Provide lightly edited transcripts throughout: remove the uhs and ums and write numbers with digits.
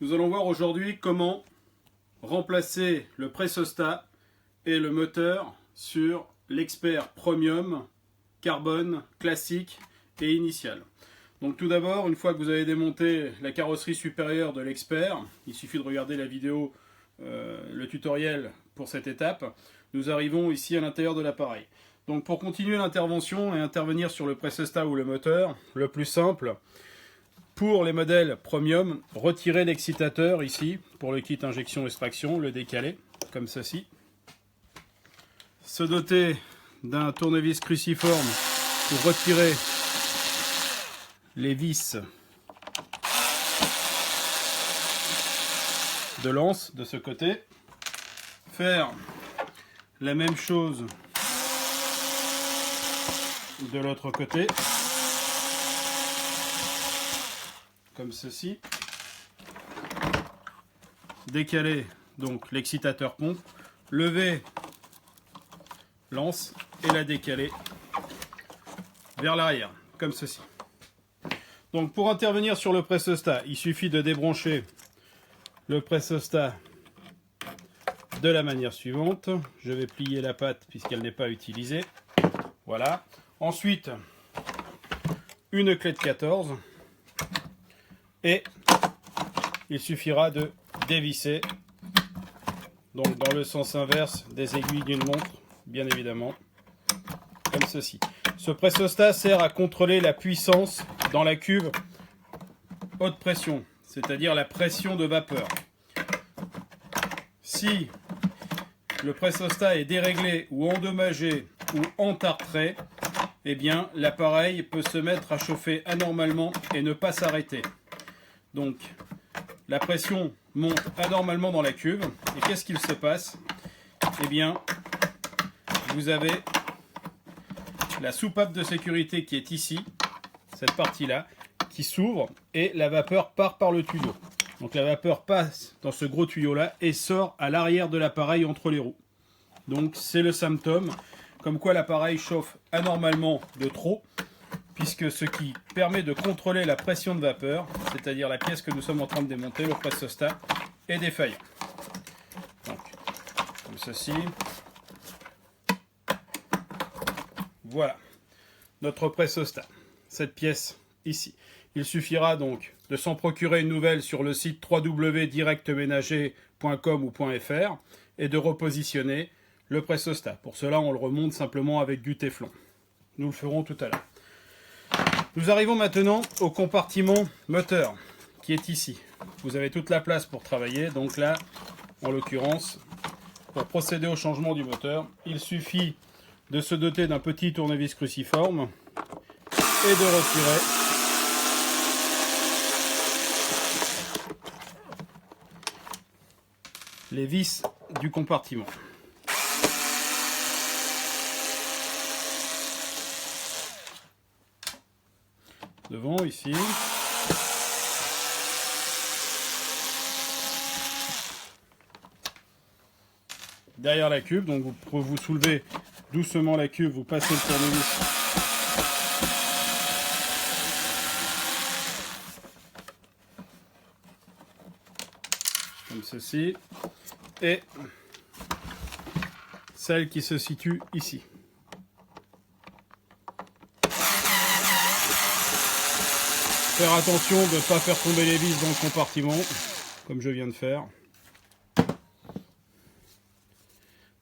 Nous allons voir aujourd'hui comment remplacer le pressostat et le moteur sur l'Expert Premium carbone classique et initial. Donc tout d'abord, une fois que vous avez démonté la carrosserie supérieure de l'Expert, il suffit de regarder la vidéo, le tutoriel pour cette étape, nous arrivons ici à l'intérieur de l'appareil. Donc pour continuer l'intervention et intervenir sur le pressostat ou le moteur, le plus simple, pour les modèles premium, retirer l'excitateur ici, pour le kit injection-extraction, le décaler, comme ceci. Se doter d'un tournevis cruciforme pour retirer les vis de l'anse de ce côté. Faire la même chose de l'autre côté. Comme ceci. Décaler donc l'excitateur pompe, lever l'anse et la décaler vers l'arrière, comme ceci. Donc pour intervenir sur le pressostat, il suffit de débrancher le pressostat de la manière suivante. Je vais plier la patte puisqu'elle n'est pas utilisée. Voilà. Ensuite, une clé de 14. Et il suffira de dévisser, donc dans le sens inverse des aiguilles d'une montre, bien évidemment, comme ceci. Ce pressostat sert à contrôler la puissance dans la cuve haute pression, c'est-à-dire la pression de vapeur. Si le pressostat est déréglé ou endommagé ou entartré, eh bien l'appareil peut se mettre à chauffer anormalement et ne pas s'arrêter. Donc, la pression monte anormalement dans la cuve. Et qu'est-ce qu'il se passe? Eh bien, vous avez la soupape de sécurité qui est ici, cette partie-là, qui s'ouvre et la vapeur part par le tuyau. Donc la vapeur passe dans ce gros tuyau-là et sort à l'arrière de l'appareil entre les roues. Donc c'est le symptôme, comme quoi l'appareil chauffe anormalement de trop, puisque ce qui permet de contrôler la pression de vapeur, c'est-à-dire la pièce que nous sommes en train de démonter, le pressostat, est défaillant. Donc, comme ceci. Voilà, notre pressostat, cette pièce ici. Il suffira donc de s'en procurer une nouvelle sur le site www.directménager.com ou .fr et de repositionner le pressostat. Pour cela, on le remonte simplement avec du téflon. Nous le ferons tout à l'heure. Nous arrivons maintenant au compartiment moteur, qui est ici. Vous avez toute la place pour travailler, donc là, en l'occurrence, pour procéder au changement du moteur, il suffit de se doter d'un petit tournevis cruciforme et de retirer les vis du compartiment. Devant ici. Derrière la cuve, donc vous soulevez doucement la cuve, vous passez le tournevis comme ceci, et celle qui se situe ici. Faire attention de ne pas faire tomber les vis dans le compartiment, comme je viens de faire.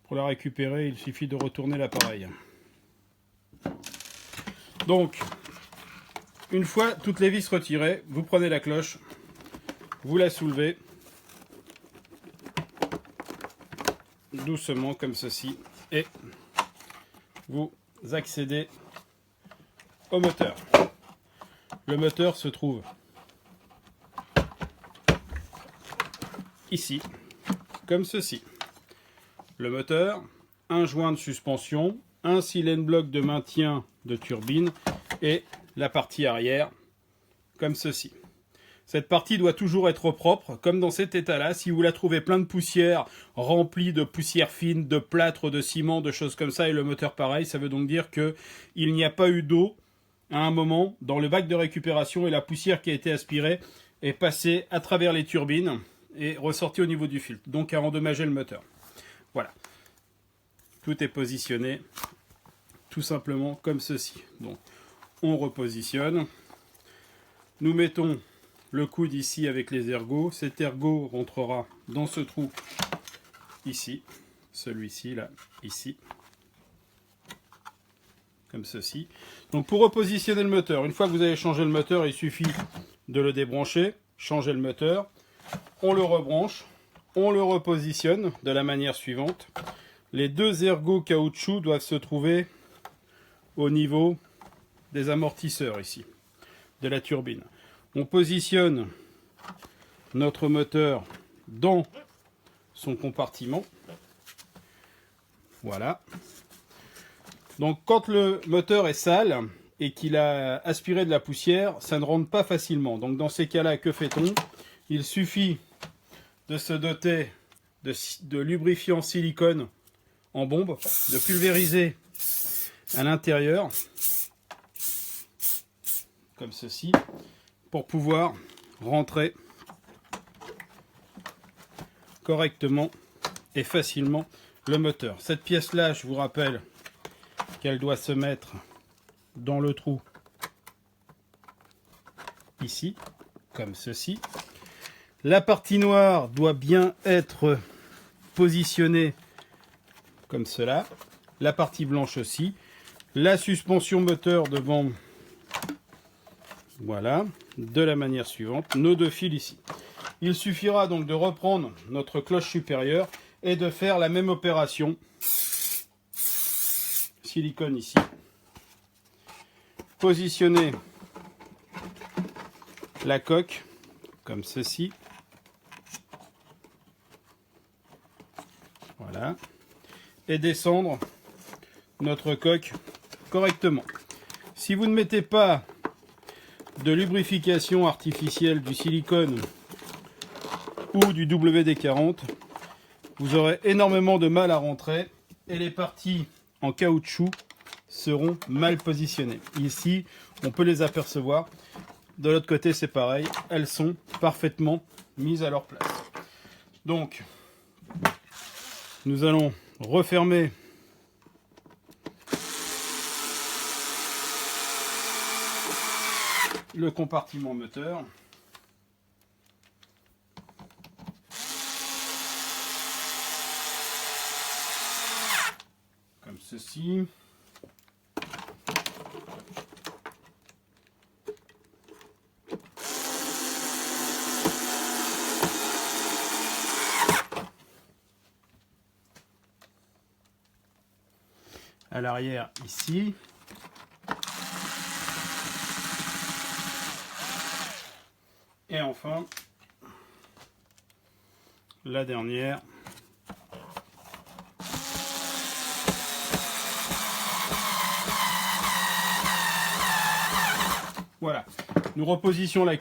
Pour la récupérer, il suffit de retourner l'appareil. Donc, une fois toutes les vis retirées, vous prenez la cloche, vous la soulevez, doucement comme ceci, et vous accédez au moteur. Le moteur se trouve ici, comme ceci. Le moteur, un joint de suspension, un cylindre bloc de maintien de turbine et la partie arrière, comme ceci. Cette partie doit toujours être propre, comme dans cet état-là. Si vous la trouvez plein de poussière, remplie de poussière fine, de plâtre, de ciment, de choses comme ça, et le moteur pareil, ça veut donc dire qu'il n'y a pas eu d'eau à un moment dans le bac de récupération et la poussière qui a été aspirée est passé à travers les turbines et ressorti au niveau du filtre, donc a endommagé le moteur. Voilà. Tout est positionné tout simplement comme ceci. Donc on repositionne. Nous mettons le coude ici avec les ergots. Cet ergot rentrera dans ce trou ici. Celui-ci là, ici. Comme ceci. Donc pour repositionner le moteur, une fois que vous avez changé le moteur, il suffit de le débrancher, changer le moteur, on le rebranche, on le repositionne de la manière suivante. Les deux ergots caoutchouc doivent se trouver au niveau des amortisseurs ici, de la turbine. On positionne notre moteur dans son compartiment. Voilà. Donc quand le moteur est sale et qu'il a aspiré de la poussière, ça ne rentre pas facilement. Donc dans ces cas-là, que fait-on? Il suffit de se doter de lubrifiant silicone en bombe, de pulvériser à l'intérieur, comme ceci, pour pouvoir rentrer correctement et facilement le moteur. Cette pièce-là, je vous rappelle qu'elle doit se mettre dans le trou ici, comme ceci. La partie noire doit bien être positionnée comme cela. La partie blanche aussi. La suspension moteur devant, voilà, de la manière suivante. Nos deux fils ici. Il suffira donc de reprendre notre cloche supérieure et de faire la même opération. Silicone ici. Positionner la coque comme ceci. Voilà. Et descendre notre coque correctement. Si vous ne mettez pas de lubrification artificielle, du silicone ou du WD-40, vous aurez énormément de mal à rentrer et les parties en caoutchouc seront mal positionnées. Ici, on peut les apercevoir. De l'autre côté, c'est pareil. Elles sont parfaitement mises à leur place. Donc, nous allons refermer le compartiment moteur. Comme ceci. À l'arrière ici. Et enfin, la dernière. Voilà. Nous repositionnons la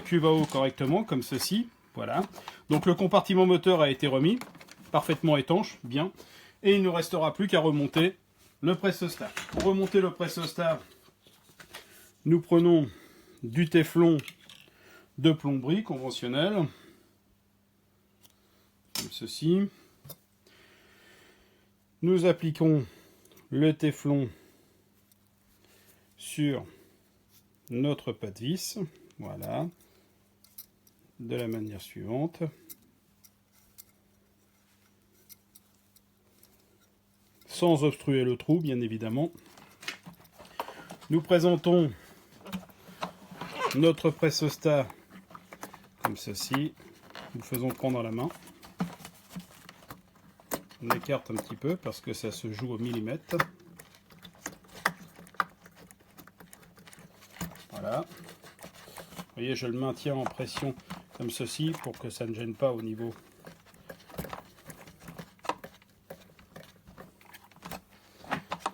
cuve à eau correctement, comme ceci. Voilà. Donc le compartiment moteur a été remis, parfaitement étanche, bien. Et il ne restera plus qu'à remonter le pressostat. Pour remonter le pressostat, nous prenons du téflon de plomberie conventionnel, comme ceci. Nous appliquons le téflon sur notre pas de vis, voilà, de la manière suivante. Sans obstruer le trou, bien évidemment. Nous présentons notre pressostat comme ceci. Nous le faisons prendre à la main. On écarte un petit peu parce que ça se joue au millimètre. Voilà. Vous voyez, je le maintiens en pression comme ceci pour que ça ne gêne pas au niveau.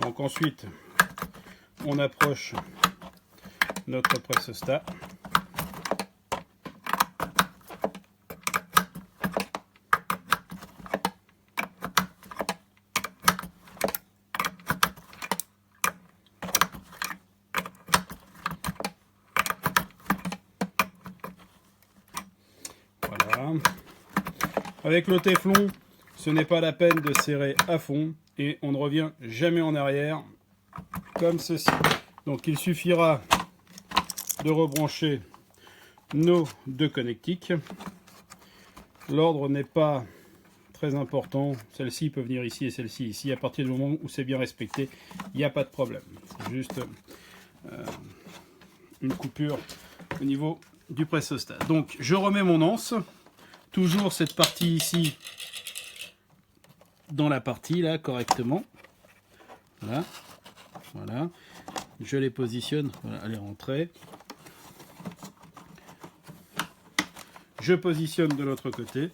Donc ensuite, on approche notre pressostat. Voilà. Avec le téflon, ce n'est pas la peine de serrer à fond et on ne revient jamais en arrière comme ceci. Donc il suffira de rebrancher nos deux connectiques. L'ordre n'est pas très important. Celle-ci peut venir ici et celle-ci ici. À partir du moment où c'est bien respecté, il n'y a pas de problème. C'est juste une coupure au niveau du pressostat. Donc je remets mon anse. Toujours cette partie ici dans la partie là correctement. Voilà. Voilà. Je les positionne. Voilà, elle est rentrée. Je positionne de l'autre côté.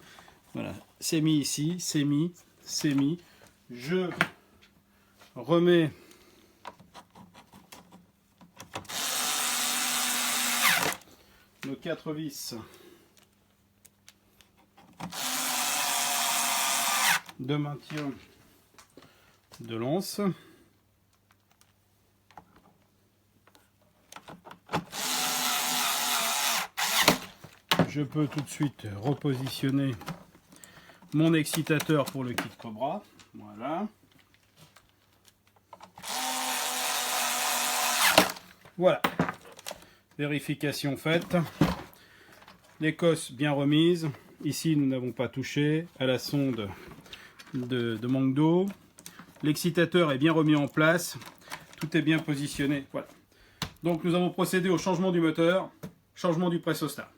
Voilà. C'est mis ici. C'est mis. C'est mis. Je remets nos 4 vis de maintien de l'anse. Je peux tout de suite repositionner mon excitateur pour le kit Cobra. Voilà. Voilà. Vérification faite. Les cosses bien remises. Ici, nous n'avons pas touché à la sonde de manque d'eau. L'excitateur est bien remis en place. Tout est bien positionné. Voilà. Donc, nous avons procédé au changement du moteur, changement du pressostat.